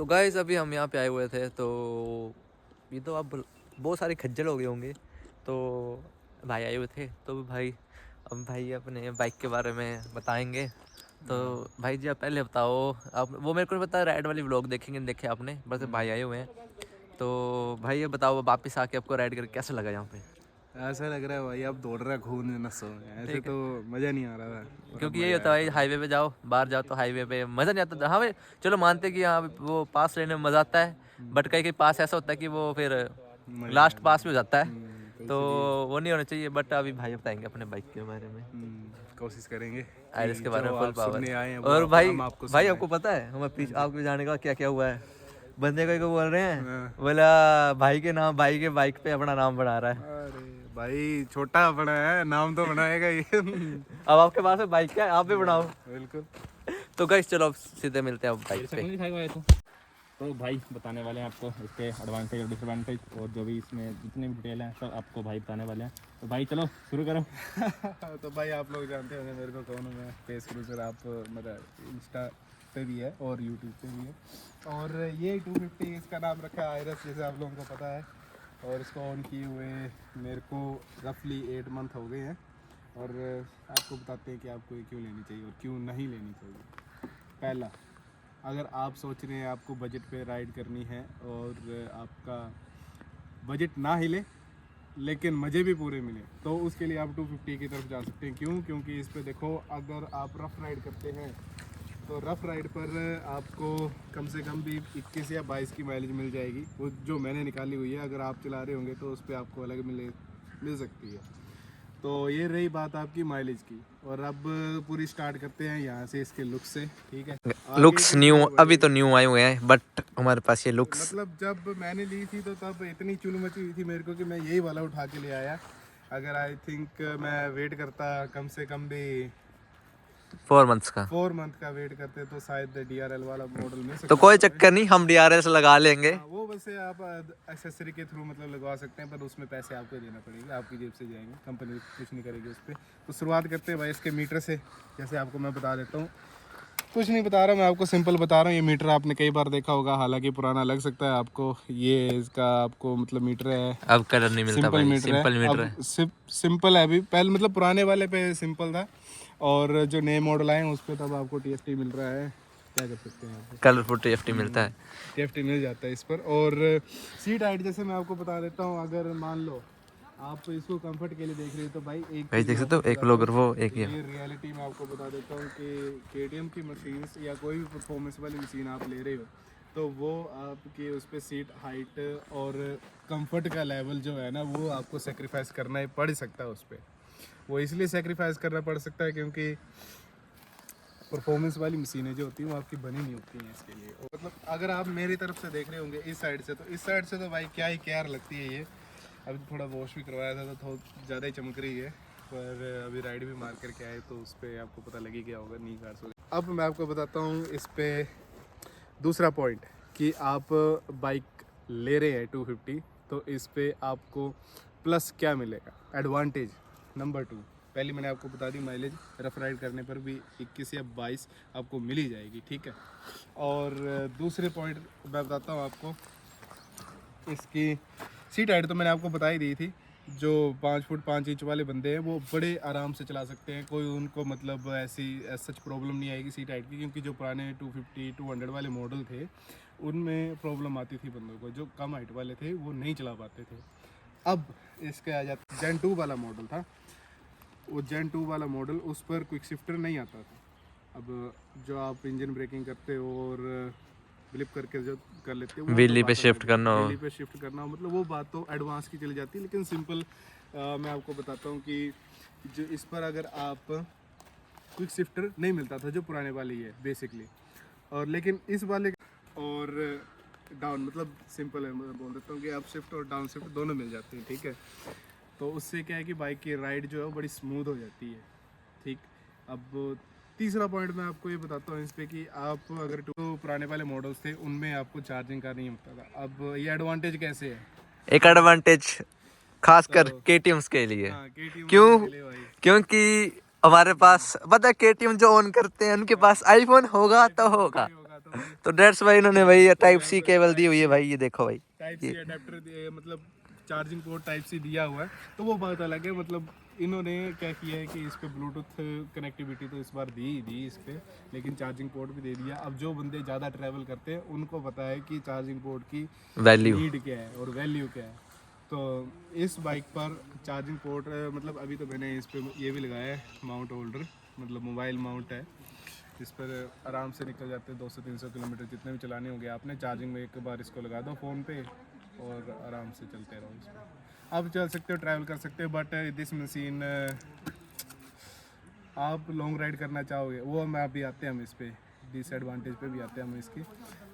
Guys अभी हम यहाँ पे आए हुए थे, तो ये तो अब बहुत सारे खज्जल हो गए होंगे। तो भाई आए हुए थे, तो भाई अब भाई अपने बाइक के बारे में बताएंगे। तो भाई जी आप पहले बताओ, आप वो मेरे को नहीं पता राइड वाली व्लॉग देखेंगे नहीं देखे आपने, बस भाई आए हुए हैं। तो भाई ये बताओ वापस आके आपको राइड करके कैसा लगा यहाँ पे? ऐसा लग रहा है भाई अब दौड़ रहा है खून में नसों में, ऐसे ठीक है, तो मज़ा नहीं आ रहा था और अब क्योंकि यही मज़ा होता है आया भाई, थोड़ा। हाईवे पे जाओ, बाहर जाओ तो हाईवे पे मज़ा नहीं आता। हाँ भाई चलो मानते कि हाँ वो पास लेने में मज़ा आता है, बट कई कई पास ऐसा होता है कि वो फिर मज़ा नहीं लास्ट आता। पास भी हो जाता है, तो तो इसलिए वो नहीं होना चाहिए। बट अभी भाई बताएंगे अपने बाइक के बारे में, कोशिश करेंगे आयरस कि के बारे जो में फुल आप पावर। सुनने आए हैं वो और भाई हम आपको भाई सुनाएं। आपको पता है हमें हाँ पीछे जी। आपके जाने का क्या क्या हुआ है? बंदे को बोल रहे हैं, हाँ। बोला भाई के नाम, भाई के बाइक पे अपना नाम बना रहा है। अरे भाई छोटा बना है, नाम तो बनाएगा ही। अब आपके पास है बाइक, क्या आप भी बनाओ। बिल्कुल। तो गाइस चलो अब सीधे मिलते हैं अब बाइक पे। दिखाएगा तो भाई बताने वाले हैं आपको इसके एडवांटेज और डिसएडवांटेज, और जो भी इसमें जितने भी डिटेल हैं सब आपको भाई बताने वाले हैं। तो भाई चलो शुरू करो। तो भाई आप लोग जानते होंगे मेरे को कौन हूँ मैं, फेस क्रूजर आप मतलब इंस्टा पे भी है और यूट्यूब पे भी है। और ये 250 इसका नाम रखा है आयरस, जैसे आप लोगों को पता है। और इसको ऑन किए हुए मेरे को रफली 8 मंथ हो गए हैं। और आपको बताते हैं कि आपको ये क्यों लेनी चाहिए और क्यों नहीं लेनी चाहिए। पहला, अगर आप सोच रहे हैं आपको बजट पे राइड करनी है और आपका बजट ना हिले लेकिन मज़े भी पूरे मिले, तो उसके लिए आप 250 की तरफ जा सकते हैं। क्यों? क्योंकि इस पे देखो, अगर आप रफ़ राइड करते हैं तो रफ़ राइड पर आपको कम से कम भी 21 या 22 की माइलेज मिल जाएगी, वो जो मैंने निकाली हुई है। अगर आप चला रहे होंगे तो उस पर आपको अलग मिल सकती है। तो ये रही बात आपकी माइलेज की। और अब पूरी स्टार्ट करते हैं यहाँ से इसके लुक से, ठीक है। लुक्स के न्यू, क्या अभी तो बोलेंगे? न्यू आए हुए हैं, बट हमारे पास ये लुक्स मतलब जब मैंने ली थी तो तब इतनी चुल मची हुई थी मेरे को कि मैं यही वाला उठा के ले आया। अगर आई थिंक मैं वेट करता कम से कम भी 4 मंथ्स का। 4 मंथ का वेट करते तो शायद DRL वाला मॉडल मिल तो सकता कोई था। चक्कर नहीं, हम DRS लगा लेंगे। हाँ, वो वैसे आप एक्सेसरी के थ्रू मतलब लगवा सकते हैं, पर उसमें पैसे आपको देना पड़ेगा, आपकी जेब से जाएंगे, कंपनी कुछ नहीं करेगी उस पर। तो शुरुआत करते हैं भाई इसके मीटर से। जैसे आपको मैं बता देता हूँ, कुछ नहीं बता रहा मैं आपको, सिंपल बता रहा हूँ। ये मीटर आपने कई बार देखा होगा, हालांकि पुराना लग सकता है आपको। ये इसका आपको मतलब मीटर है, अब कलर नहीं मिलता सिंपल भाई, मीटर है। सिंपल मीटर अब है। सिंपल है अभी, पहले मतलब पुराने वाले पे सिंपल था, और जो नए मॉडल आए हैं उस पर तब आपको TFT मिल रहा है। क्या कर सकते हैं आप, कलरफुल TFT मिलता है। TFT मिल जाता है इस पर। और सीट हाइट जैसे मैं आपको बता देता हूँ, अगर मान लो आप इसको कंफर्ट के लिए देख रहे हो तो भाई एक भाई चीज़ देख मैं सकते आपको हो, एक बताता ब्लॉगर वो हूँ, एक ये। ये रियलिटी में आपको बता देता हूँ कि KTM की मशीन्स या कोई भी परफॉर्मेंस वाली मशीन आप ले रहे हो तो वो आपकी उस पर सीट हाइट और कंफर्ट का लेवल जो है ना, वो आपको सेक्रीफाइस करना ही पड़ सकता है उस पर। वो इसलिए सेक्रीफाइस करना पड़ सकता है क्योंकि परफॉर्मेंस वाली मशीनें जो होती हैं वो आपकी बनी नहीं होती हैं इसके लिए। और मतलब अगर आप मेरी तरफ से देख रहे होंगे इस साइड से, तो इस साइड से तो भाई क्या ही केयर लगती है ये। अभी थोड़ा वॉश भी करवाया था तो थोड़ा ज़्यादा ही चमक रही है, पर अभी राइड भी मार करके आए तो उस पर आपको पता लगी क्या होगा, नी कार से। अब मैं आपको बताता हूँ इस पर दूसरा पॉइंट कि आप बाइक ले रहे हैं 250, तो इस पर आपको प्लस क्या मिलेगा, एडवांटेज नंबर 2। पहले मैंने आपको बता दी, माइलेज रफ राइड करने पर भी 21 या 22 आपको मिल ही जाएगी, ठीक है। और दूसरे पॉइंट मैं बताता हूँ आपको, इसकी सीट हाइट तो मैंने आपको बता ही दी थी। जो 5 फुट 5 इंच वाले बंदे हैं वो बड़े आराम से चला सकते हैं, कोई उनको मतलब ऐसी सच प्रॉब्लम नहीं आएगी सीट हाइट की। क्योंकि जो पुराने 250 200 वाले मॉडल थे उनमें प्रॉब्लम आती थी बंदों को, जो कम हाइट वाले थे वो नहीं चला पाते थे। अब इसके आ जाता, Gen 2 वाला मॉडल था, वो Gen 2 वाला मॉडल, उस पर क्विक शिफ्टर नहीं आता था। अब जो आप इंजन ब्रेकिंग करते हो और फ्लिप करके जो कर लेते हो, वो व्हीली तो पे बात शिफ्ट अलग है। करना हो। व्हीली पे शिफ्ट करना हो मतलब वो बात तो एडवांस की चली जाती है। लेकिन सिंपल मैं आपको बताता हूँ कि जो इस पर अगर आप क्विक शिफ्टर नहीं मिलता था जो पुराने वाले ही है बेसिकली, और लेकिन इस वाले और डाउन मतलब सिंपल है, मैं बोल देता हूँ कि आप शिफ्ट और डाउन शिफ्ट दोनों मिल जाते हैं, ठीक है। तो उससे क्या है कि बाइक की राइड जो है वो बड़ी स्मूथ हो जाती है, ठीक। अब तीसरा पॉइंट मैं आपको ये बताता हूँ इस पर कि आप अगर तो पुराने वाले मॉडल्स थे उनमें आपको चार्जिंग का नहीं होता था। अब ये एडवांटेज कैसे है, एक एडवांटेज खासकर तो KTMs के लिए। हाँ KTM वालों क्यों? के लिए भाई, क्योंकि हमारे पास पता है KTM जो ओन करते हैं उनके पास आईफोन होगा तो आईफोन होगा। नहीं होगा बताता हूँ। तो डेट्स भाई इन्होंने भाई टाइप सी केबल दी हुई है भाई, ये देखो भाई। टाइप सी अडेप्टर मतलब चार्जिंग पोर्ट टाइप सी दिया हुआ है, तो वो बात अलग है। मतलब इन्होंने क्या किया है कि इस पे ब्लूटूथ कनेक्टिविटी तो इस बार दी इस पे, लेकिन चार्जिंग पोर्ट भी दे दिया। अब जो बंदे ज़्यादा ट्रैवल करते हैं उनको पता है कि चार्जिंग पोर्ट की वैल्यू नीड क्या है और वैल्यू क्या है। तो इस बाइक पर चार्जिंग पोर्ट मतलब अभी तो मैंने इस पे ये भी लगाया है माउंट होल्डर, मतलब मोबाइल माउंट है। इस पर आराम से निकल जाते हैं 200-300 किलोमीटर जितने भी चलाने होंगे आपने। चार्जिंग में एक बार इसको लगा दो फ़ोन पे और आराम से चलते रहो इस पर। आप चल सकते हो, ट्रैवल कर सकते हो, बट दिस मशीन आप लॉन्ग राइड करना चाहोगे वो मैं अभी आते हैं हम इस पर डिसएडवांटेज पे भी आते हैं हम इसकी।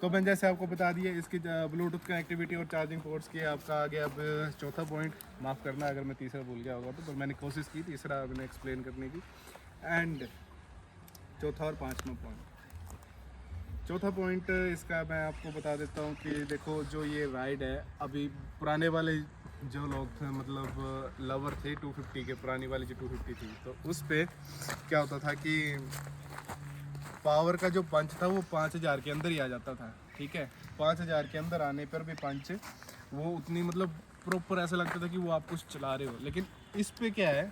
तो मैंने जैसे आपको बता दिया इसकी ब्लूटूथ कनेक्टिविटी और चार्जिंग पोर्ट्स की आपका आ गया। अब चौथा पॉइंट, माफ़ करना अगर मैं तीसरा भूल गया होगा तो मैंने कोशिश की तीसरा मैंने एक्सप्लेन करने की। एंड चौथा और पाँचवा पॉइंट, चौथा पॉइंट इसका मैं आपको बता देता हूँ कि देखो जो ये राइड है, अभी पुराने वाले जो लोग थे मतलब लवर थे 250 के, पुरानी वाली जो 250 थी, तो उस पे क्या होता था कि पावर का जो पंच था वो 5000 के अंदर ही आ जाता था। ठीक है, 5000 के अंदर आने पर भी पंच वो उतनी मतलब प्रॉपर ऐसा लगता था कि वो आप कुछ चला रहे हो। लेकिन इस पे क्या है,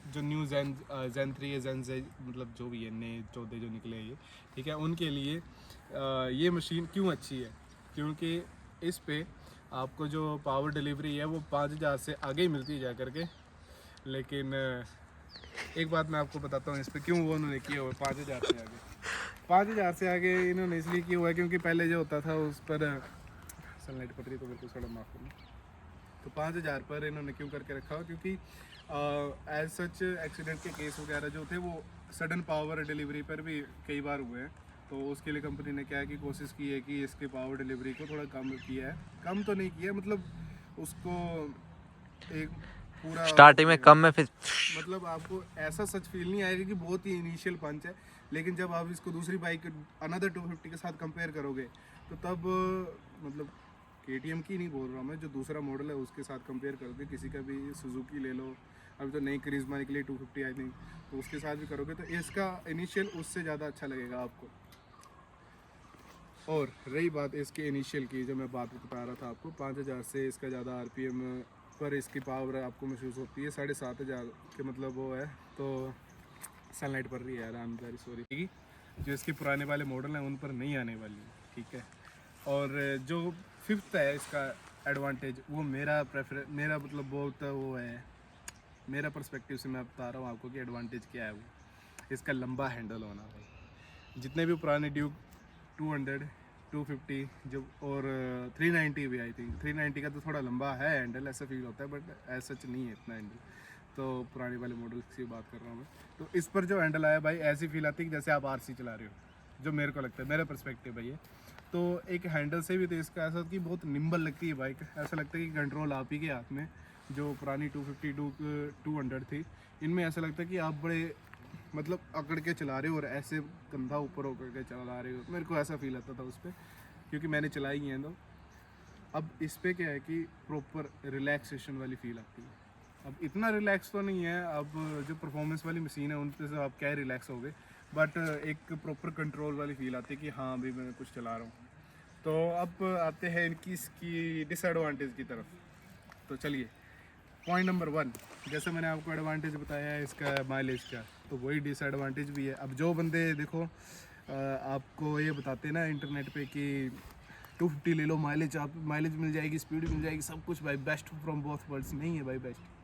जो न्यू जेन 3 या जेन Z मतलब जो भी है नए 14 जो निकले ये, ठीक है, उनके लिए ये मशीन क्यों अच्छी है, क्योंकि इस पे आपको जो पावर डिलीवरी है वो 5000 से आगे ही मिलती है जा करके। लेकिन एक बात मैं आपको बताता हूँ इस पे क्यों वो उन्होंने किया हुआ 5000 से आगे। 5000 से आगे इन्होंने इसलिए किया हुआ है क्योंकि पहले जो होता था उस पर सनलाइट पड़ रही तो मेरे को थोड़ा माफ़ करना। तो 5000 पर इन्होंने क्यों करके रखा हो, क्योंकि एज सच एक्सीडेंट के केस वगैरह जो थे वो सडन पावर डिलीवरी पर भी कई बार हुए हैं। तो उसके लिए कंपनी ने क्या है कि कोशिश की है कि इसके पावर डिलीवरी को थोड़ा कम किया है। कम तो नहीं किया, मतलब उसको एक पूरा स्टार्टिंग में कम में फिर मतलब आपको ऐसा सच फील नहीं आएगा कि बहुत ही इनिशियल पंच है। लेकिन जब आप इसको दूसरी बाइक अनदर 250 के साथ कंपेयर करोगे तो तब मतलब KTM की नहीं बोल रहा हूँ मैं, जो दूसरा मॉडल है उसके साथ कंपेयर करोगे, किसी का भी सुजुकी ले लो, अभी तो नई करिश्मा निकली 250 आई थिंक, तो उसके साथ भी करोगे तो इसका इनिशियल उससे ज़्यादा अच्छा लगेगा आपको। और रही बात इसके इनिशियल की, जो मैं बात बता रहा था आपको, 5000 से इसका ज़्यादा RPM पर इसकी पावर आपको महसूस होती है। 7500 के मतलब वो है। तो सनलाइट पड़ रही है यार, आई एम वेरी सॉरी। जो इसके पुराने वाले मॉडल हैं उन पर नहीं आने वाली है, ठीक है। और जो फिफ्थ है इसका एडवांटेज, वो मेरा मतलब बहुत वो है, मेरा पर्सपेक्टिव से मैं बता रहा हूँ आपको कि एडवांटेज क्या है। वो इसका लंबा हैंडल होना भाई। जितने भी पुराने ड्यूक 200, 250 जो और 390 भी, आई थिंक 390 का तो थोड़ा लंबा है हैंडल, ऐसा फील होता है, बट ऐसा नहीं है इतना हैंडल। तो पुराने वाले मॉडल की बात कर रहा हूँ मैं। तो इस पर जो हैंडल आया भाई, ऐसी फील आती है कि जैसे आप RC चला रहे हो, जो मेरे को लगता है, मेरा पर्सपेक्टिव भाई है। तो एक हैंडल से भी तो इसका ऐसा कि बहुत निम्बल लगती है बाइक, ऐसा लगता है कि कंट्रोल आप ही के हाथ में। जो पुरानी 250 200 थी, इनमें ऐसा लगता है कि आप बड़े मतलब अकड़ के चला रहे हो और ऐसे कंधा ऊपर होकर के चला रहे हो। मेरे को ऐसा फील आता था उस पर, क्योंकि मैंने चलाई ही है। तो अब इस पर क्या है कि प्रॉपर रिलैक्सेशन वाली फील आती है। अब इतना रिलैक्स तो नहीं है, अब जो परफॉर्मेंस वाली मशीन है उन पे से आप क्या रिलैक्स हो गए, बट एक प्रॉपर कंट्रोल वाली फील आती है कि हाँ अभी मैं कुछ चला रहा हूँ। तो अब आते हैं इसकी डिसएडवांटेज की तरफ। तो चलिए, पॉइंट नंबर 1, जैसे मैंने आपको एडवांटेज बताया है इसका माइलेज का, तो वही डिसएडवांटेज भी है। अब जो बंदे देखो आपको ये बताते हैं ना इंटरनेट पे कि 250 ले लो, माइलेज मिल जाएगी, स्पीड मिल जाएगी, सब कुछ भाई बेस्ट फ्रॉम बोथ वर्ल्ड्स, नहीं है भाई बेस्ट।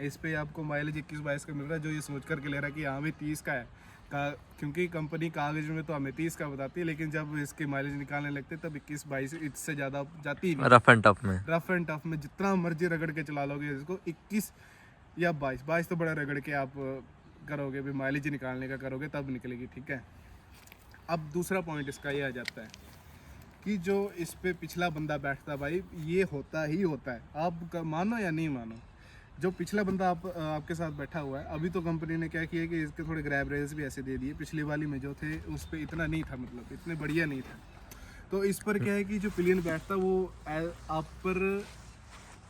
इस पे आपको माइलेज 21-22 का मिल रहा है, जो ये सोच करके ले रहा है कि हाँ भाई 30 का है क्योंकि कंपनी कागज में तो हमें 30 का बताती है, लेकिन जब इसके माइलेज निकालने लगते तब 21-22 इससे ज़्यादा जाती ही नहीं। रफ एंड टफ में, रफ एंड टफ में जितना मर्जी रगड़ के चला लोगे इसको, 21 या 22 तो बड़ा रगड़ के आप करोगे भी, माइलेज निकालने का करोगे तब निकलेगी, ठीक है। अब दूसरा पॉइंट इसका ये आ जाता है कि जो इस पे पिछला बंदा बैठता है भाई, ये होता ही होता है, आप मानो या नहीं मानो। जो पिछला बंदा आपके साथ बैठा हुआ है, अभी तो कंपनी ने क्या किया कि इसके थोड़े ग्रैब रेल्स भी ऐसे दे दिए, पिछली वाली में जो थे उस पर इतना नहीं था, मतलब इतने बढ़िया नहीं था। तो इस पर क्या है कि जो पिलियन बैठता वो आप पर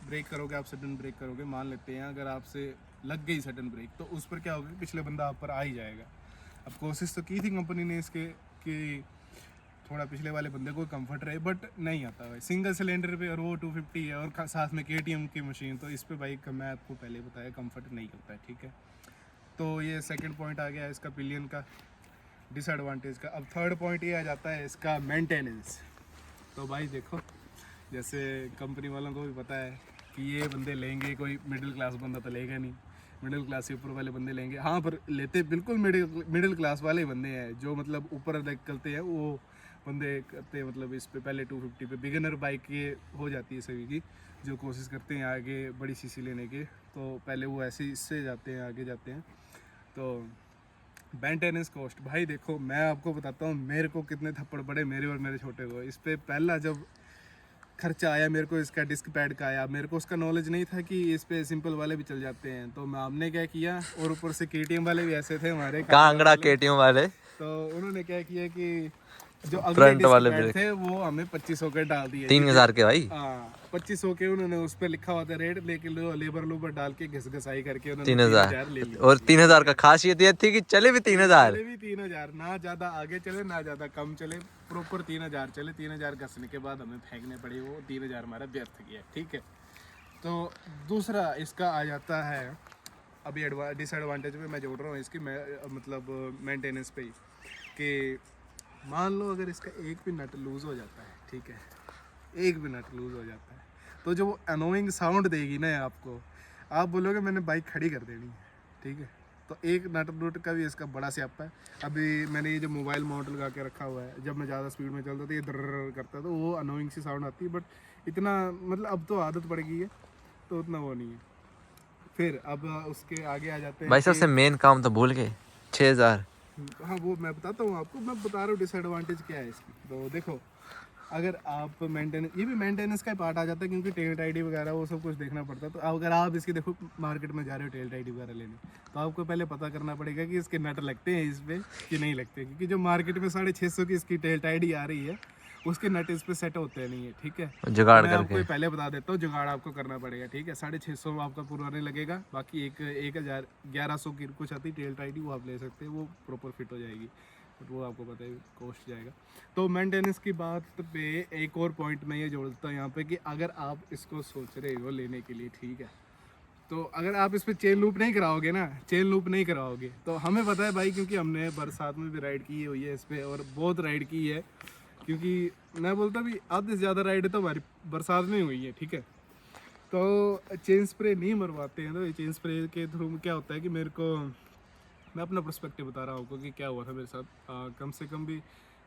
ब्रेक करोगे, आप सडन ब्रेक करोगे, मान लेते हैं अगर आपसे लग गई सडन ब्रेक, तो उस पर क्या होगा, पिछले बंदा आप पर आ ही जाएगा। अब कोशिश तो की थी कंपनी ने इसके कि थोड़ा पिछले वाले बंदे को कंफर्ट रहे, बट नहीं आता भाई सिंगल सिलेंडर पे, और वो 250 है और साथ में KTM की मशीन, तो इस पे बाइक का मैं आपको पहले बताया कंफर्ट नहीं होता है, ठीक है। तो ये सेकंड पॉइंट आ गया इसका पिलियन का डिसएडवांटेज का। अब थर्ड पॉइंट ये आ जाता है इसका मेंटेनेंस। तो भाई देखो, जैसे कंपनी वालों को भी पता है कि ये बंदे लेंगे, कोई मिडिल क्लास बंदा तो लेगा नहीं, मिडिल क्लास से ऊपर वाले बंदे लेंगे। हाँ, पर लेते बिल्कुल मिडिल क्लास वाले ही बंदे हैं, जो मतलब ऊपर निकलते हैं वो बंदे करते हैं। मतलब इस पे पहले 250 पे बिगिनर बाइक ये हो जाती है सभी की, जो कोशिश करते हैं आगे बड़ी सीसी लेने के, तो पहले वो ऐसे इससे जाते हैं, आगे जाते हैं। तो मेंटेनेंस कॉस्ट भाई देखो, मैं आपको बताता हूँ मेरे को कितने थप्पड़ पड़े, मेरे और मेरे छोटे को। इस पे पहला जब खर्चा आया मेरे को इसका डिस्क पैड का आया, मेरे को उसका नॉलेज नहीं था कि इस पे सिंपल वाले भी चल जाते हैं। तो मैं हमने क्या किया, और ऊपर से KTM वाले भी ऐसे थे हमारे कांगड़ा KTM वाले, तो उन्होंने क्या किया कि जो अगले फ्रंट डिस्क वाले पैड ब्रेक थे वो हमें 2500 के डाल दिए। 3000 के भाई, हाँ 2500 के उन्होंने उस पे लिखा हुआ था रेट, लेकिन लेबर डाल के घिसाई करके उन्होंने 3000 ले लिया। और 3000 का खासियत ये थी कि चले भी 3000, चले भी 3000, ना ज्यादा आगे चले ना ज्यादा कम चले, प्रॉपर 3000 चले। 3000 घसने के बाद हमें फेंकने पड़े, वो 3000 हमारा व्यर्थ गया, ठीक है। तो दूसरा इसका आ जाता है, अभी डिसएडवांटेज पे मैं जोड़ रहा हूँ इसकी, मतलब मेंटेनेंस पे ही, कि मान लो अगर इसका एक भी नट लूज हो जाता है, ठीक है, एक भी नट लूज हो जाता है, तो जो वो अनोइंग साउंड देगी ना आपको, आप बोलोगे मैंने बाइक खड़ी कर देनी है, ठीक है। तो एक नट का भी इसका बड़ा स्यापा है। अभी मैंने ये जो मोबाइल माउंट लगा के रखा हुआ है, जब मैं ज़्यादा स्पीड में चलता तो ये दर्र करता है, तो वो अनोइंग सी साउंड आती है, बट इतना मतलब अब तो आदत पड़ गई है, तो उतना वो नहीं है। फिर अब उसके आगे आ जाते हैं भाई सबसे मेन काम तो भूल गए, 6000। हाँ वो मैं बताता हूँ आपको, मैं बता रहा हूँ डिसएडवांटेज क्या है इसकी। तो देखो, अगर आप मेंटेनेंस, ये भी मेंटेनेंस का पार्ट आ जाता है, क्योंकि टेल टाइडी वगैरह वो सब कुछ देखना पड़ता है। तो अगर आप इसकी देखो मार्केट में जा रहे हो टेल टाइडी वगैरह लेने, तो आपको पहले पता करना पड़ेगा कि इसके नट लगते हैं इस पे कि नहीं लगते, क्योंकि जो मार्केट में 650 की इसकी टेल टाइडी आ रही है, उसके नट इस पे सेट होते नहीं है, ठीक है। जुगाड़ मैं आपको करके पहले बता देता हूँ, जुगाड़ आपको करना पड़ेगा, ठीक है। 650 आपका पूरा नहीं लगेगा, बाकी 1100 की कुछ आती टेल टाइडी, वो आप ले सकते हैं, वो प्रॉपर फिट हो जाएगी, बट वो आपको पता है कॉस्ट जाएगा। तो मेंटेनेंस की बात पे एक और पॉइंट मैं ये जोड़ता हूँ यहाँ पे, कि अगर आप इसको सोच रहे हो लेने के लिए, ठीक है, तो अगर आप इस पे चेन लूप नहीं कराओगे ना, चेन लूप नहीं कराओगे, तो हमें पता है भाई, क्योंकि हमने बरसात में भी राइड की हुई है इस पे, और बहुत राइड की है, क्योंकि मैं बोलता भी आधे से ज़्यादा राइड तो हमारी बरसात में हुई है, ठीक है। तो चेन स्प्रे नहीं मरवाते हैं, तो ये चेन स्प्रे के थ्रू क्या होता है कि मेरे को, मैं अपना पर्सपेक्टिव बता रहा हूँ आपको कि क्या हुआ था मेरे साथ। कम से कम भी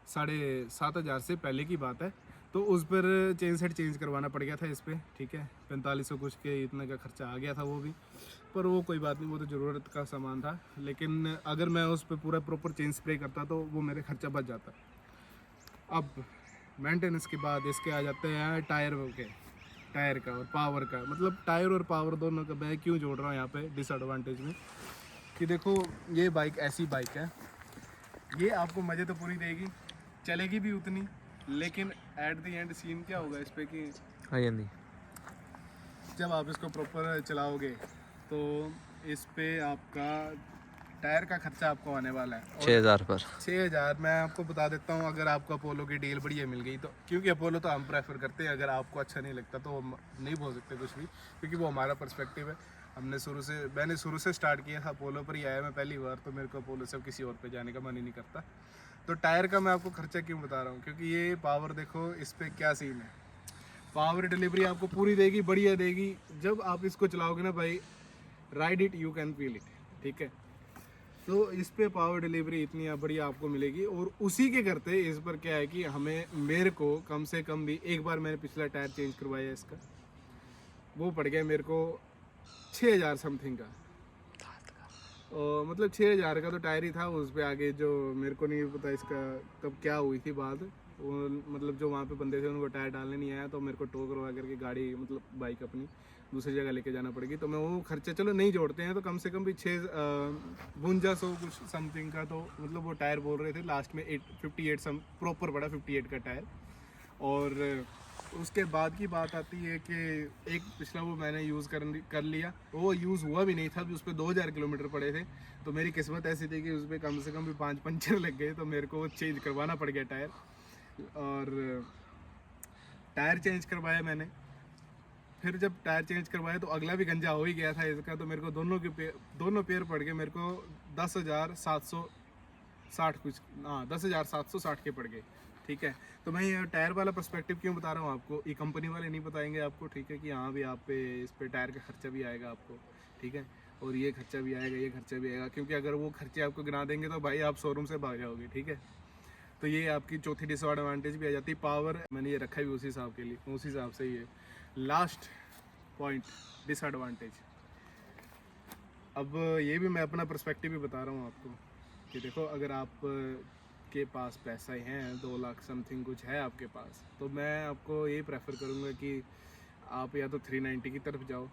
7500 से पहले की बात है, तो उस पर चेन सेट चेंज करवाना पड़ गया था इस पर, ठीक है। 4500 कुछ के इतना का खर्चा आ गया था वो भी, पर वो कोई बात नहीं, वो तो ज़रूरत का सामान था। लेकिन अगर मैं उस पर पूरा प्रॉपर चेन स्प्रे करता तो वो मेरे खर्चा बच जाता। अब मेंटेनेंस के बाद इसके आ जाते हैं टायर के, टायर का और पावर का। मतलब टायर और पावर दोनों का मैं क्यों जोड़ रहा हूँ यहाँ पे डिसएडवांटेज में, कि देखो ये बाइक ऐसी बाइक है, ये आपको मज़े तो पूरी देगी, चलेगी भी उतनी, लेकिन एट द एंड सीन क्या होगा इस पे कि जब आप इसको प्रॉपर चलाओगे तो इस पे आपका टायर का खर्चा आपको आने वाला है 6000 पर। 6000। मैं आपको बता देता हूँ, अगर आपको अपोलो की डील बढ़िया मिल गई तो, क्योंकि अपोलो तो हम प्रेफर करते हैं, अगर आपको अच्छा नहीं लगता तो हम नहीं बोल सकते कुछ भी, क्योंकि वो हमारा पर्सपेक्टिव है। मैंने शुरू से स्टार्ट किया था, अपोलो पर ही आया मैं पहली बार, तो मेरे को अपोलो से किसी और पे जाने का मन ही नहीं करता। तो टायर का मैं आपको खर्चा क्यों बता रहा हूँ, क्योंकि ये पावर देखो इस पर क्या सीन है, पावर डिलीवरी आपको पूरी देगी, बढ़िया देगी। जब आप इसको चलाओगे ना भाई, ride it you can feel it, ठीक है। तो इस पे पावर डिलीवरी इतनी बढ़िया आपको मिलेगी, और उसी के करते इस पर क्या है कि मेरे को कम से कम भी, एक बार मैंने पिछला टायर चेंज करवाया इसका, वो पड़ गया मेरे को 6000 समथिंग का, और मतलब 6000 का तो टायर ही था, उस पर आगे जो मेरे को नहीं पता इसका कब क्या हुई थी बात, वो मतलब जो वहाँ पे बंदे थे उनको टायर डालने नहीं आया, तो मेरे को टो करवा करके गाड़ी, मतलब बाइक अपनी दूसरी जगह लेके जाना पड़ेगी। तो मैं वो खर्चा चलो नहीं जोड़ते हैं, तो कम से कम भी 5200 कुछ समथिंग का, तो मतलब वो टायर बोल रहे थे लास्ट में 58 प्रॉपर पड़ा 58 का टायर। और उसके बाद की बात आती है कि एक पिछला वो मैंने यूज़ कर लिया, वो यूज़ हुआ भी नहीं था, भी उस पर 2000 किलोमीटर पड़े थे। तो मेरी किस्मत ऐसी थी कि उस पर कम से कम भी 5 पंचर लग गए, तो मेरे को वो चेंज करवाना पड़ गया टायर। और टायर चेंज करवाया मैंने। फिर जब टायर चेंज करवाया तो अगला भी गंजा हो ही गया था इसका, तो मेरे को दोनों पेयर पड़ गए मेरे को 10,760 कुछ, हाँ 10,760 के पड़ गए। ठीक है, तो मैं ये टायर वाला पर्सपेक्टिव क्यों बता रहा हूँ आपको, ये कंपनी वाले नहीं बताएंगे आपको। ठीक है, कि हाँ भी आप पे इस पे टायर का खर्चा भी आएगा आपको। ठीक है, और ये खर्चा भी आएगा, ये खर्चा भी आएगा, क्योंकि अगर वो खर्चे आपको गिना देंगे तो भाई आप शोरूम से भाग जाओगे। ठीक है, तो ये आपकी चौथी डिसएडवांटेज भी आ जाती है। पावर मैंने ये रखा भी उसी हिसाब के लिए, उसी हिसाब से ही है। लास्ट पॉइंट डिसएडवांटेज, अब ये भी मैं अपना पर्सपेक्टिव भी बता रहा हूँ आपको कि देखो, अगर आप के पास पैसा हैं 2 लाख समथिंग कुछ है आपके पास, तो मैं आपको ये प्रेफर करूँगा कि आप या तो 390 की तरफ जाओ,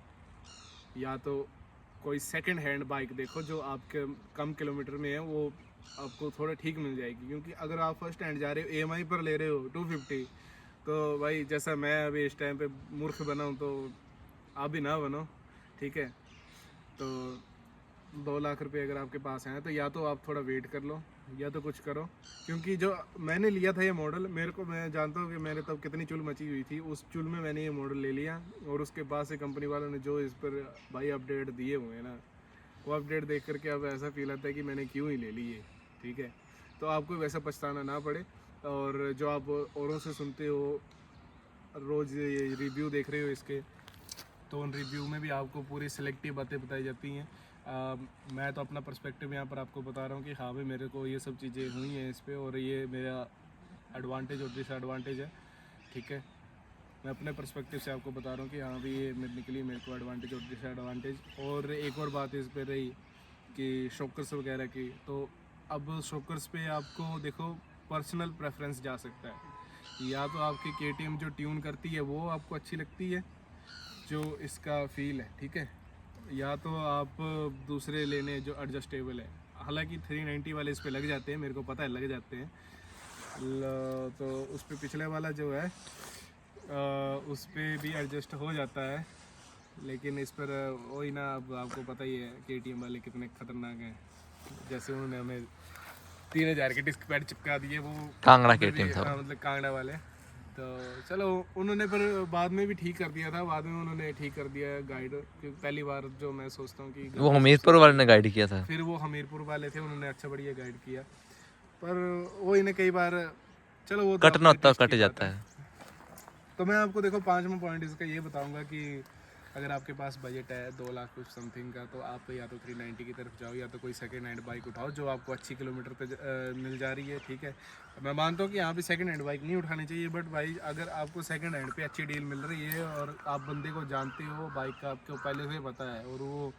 या तो कोई सेकंड हैंड बाइक देखो जो आपके कम किलोमीटर में है, वो आपको थोड़ा ठीक मिल जाएगी। क्योंकि अगर आप फर्स्ट हैंड जा रहे हो, EMI पर ले रहे हो 250, तो भाई जैसा मैं अभी इस टाइम पे मूर्ख बना हूँ, तो आप भी ना बनो। ठीक है, तो 2 लाख रुपए अगर आपके पास हैं तो या तो आप थोड़ा वेट कर लो या तो कुछ करो। क्योंकि जो मैंने लिया था ये मॉडल, मेरे को, मैं जानता हूँ कि मैंने तब कितनी चुल मची हुई थी, उस चुल में मैंने ये मॉडल ले लिया। और उसके बाद से कंपनी वालों ने जो इस पर भाई अपडेट दिए हुए हैं ना, वो अपडेट देख करके अब ऐसा फील आता है कि मैंने क्यों ही ले ली है। ठीक है, तो आपको वैसा पछताना ना पड़े। और जो आप औरों से सुनते हो, रोज़ ये रिव्यू देख रहे हो इसके, तो उन रिव्यू में भी आपको पूरी सिलेक्टिव बातें बताई जाती हैं। मैं तो अपना पर्सपेक्टिव यहाँ पर आपको बता रहा हूँ कि हाँ भाई मेरे को ये सब चीज़ें हुई हैं इस पे, और ये मेरा एडवांटेज और डिसएडवांटेज है। ठीक है, मैं अपने पर्सपेक्टिव से आपको बता रहा हूँ कि हाँ भाई ये निकली मेरे को एडवांटेज और डिसएडवांटेज। और एक और बात इस पर रही कि शॉकर्स वगैरह की, तो अब शॉकर्स पे आपको देखो पर्सनल प्रेफरेंस जा सकता है। या तो आपकी KTM जो ट्यून करती है वो आपको अच्छी लगती है, जो इसका फील है। ठीक है, या तो आप दूसरे लेने जो एडजस्टेबल है। हालांकि 390 वाले इस पे लग जाते हैं, मेरे को पता है लग जाते हैं। तो उस पे पिछले वाला जो है उस पे भी एडजस्ट हो जाता है, लेकिन इस पर वही ना, अब आपको पता ही है KTM वाले कितने खतरनाक हैं। जैसे उन्होंने हमें 3000 के डिस्क पैड चिपका दिए, वो कांगड़ा KTM था, मतलब कांगड़ा वाले। तो चलो उन्होंने पर बाद में भी ठीक कर दिया था, बाद में उन्होंने ठीक कर दिया गाइड। क्योंकि पहली बार जो मैं सोचता हूँ कि वो हमीरपुर वाले ने गाइड किया था, फिर वो हमीरपुर वाले थे, उन्होंने अच्छा बढ़िया गाइड किया। पर वो इन्हें कई बार, चलो वो तो कटना अपने होता टेस्ट कट की जाता बात है। तो मैं आपको देखो 5वां पॉइंट इसका ये बताऊंगा कि अगर आपके पास बजट है 2 लाख कुछ समथिंग का, तो आप या तो 390 की तरफ जाओ, या तो कोई सेकंड हैंड बाइक उठाओ जो आपको अच्छी किलोमीटर पे मिल जा रही है। ठीक है, मैं मानता हूँ कि यहाँ पे सेकंड हैंड बाइक नहीं उठानी चाहिए, बट भाई अगर आपको सेकंड हैंड पे अच्छी डील मिल रही है और आप बंदे को जानते हो, बाइक का आपको पहले से पता है और वो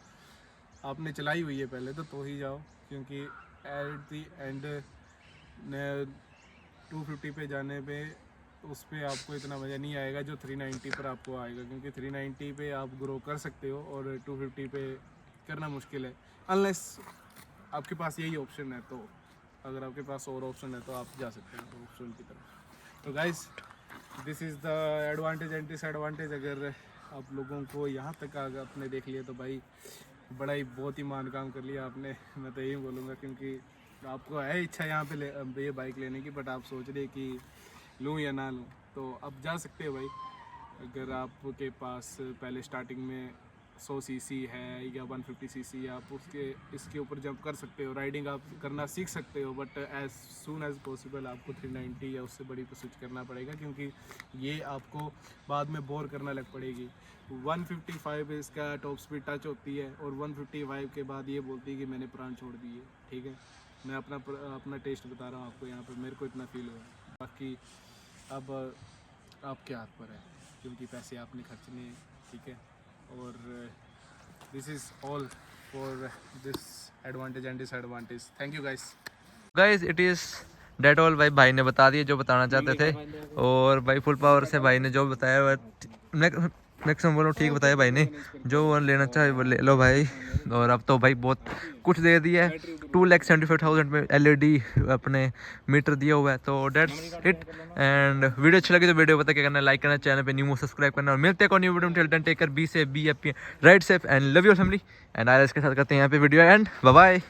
आपने चलाई हुई है पहले, तो ही जाओ। क्योंकि एट दी एंड 250 पे जाने पे उस पर आपको इतना मज़ा नहीं आएगा जो 390 पर आपको आएगा। क्योंकि 390 पे आप ग्रो कर सकते हो और 250 पे करना मुश्किल है, अनलेस आपके पास यही ऑप्शन है। तो अगर आपके पास और ऑप्शन है तो आप जा सकते हैं ऑप्शन की तरफ। तो guys, this is the advantage and disadvantage. अगर आप लोगों को यहाँ तक अगर आपने देख लिया तो भाई बड़ा ही बहुत ही मान काम कर लिया आपने, मैं तो यही बोलूँगा। क्योंकि आपको है इच्छा यहाँ पे ये बाइक लेने की, बट आप सोच रहे कि लूँ या ना लूँ, तो अब जा सकते हो भाई। अगर आपके पास पहले स्टार्टिंग में 100 सीसी है या 150 सीसी, आप उसके इसके ऊपर जंप कर सकते हो, राइडिंग आप करना सीख सकते हो। But as soon as possible आपको 390 या उससे बड़ी पर स्विच करना पड़ेगा, क्योंकि ये आपको बाद में बोर करना लग पड़ेगी। 155 इसका टॉप स्पीड टच होती है और 155 के बाद ये बोलती है कि मैंने प्राण छोड़ दिए। ठीक है, मैं अपना टेस्ट बता रहा हूँ आपको, यहाँ पर मेरे को इतना फील हुआ। बाकी अब आपके हाथ पर है, क्योंकि पैसे आपने खर्चने हैं। ठीक है, और this is all for this advantage and disadvantage. Thank you guys. It is that all. भाई भाई ने बता दिए जो बताना चाहते थे, और भाई फुल पावर से भाई ने जो बताया वह मैक्सिमम बोलो ठीक बताया भाई ने। जो वो लेना चाहे वो ले लो भाई। और अब तो भाई बहुत कुछ दे दिया है, 2,75,000 में LED अपने मीटर दिया हुआ है। तो डेट्स इट। एंड वीडियो अच्छी लगी तो वीडियो पता क्या करना, लाइक करना, चैनल पे न्यू सब्सक्राइब करना, और मिलते हैं न्यू वीडियो में। Take care, be safe, be happy, right safe and love your family. And R के साथ करते हैं यहाँ पे वीडियो एंड बाय बाय।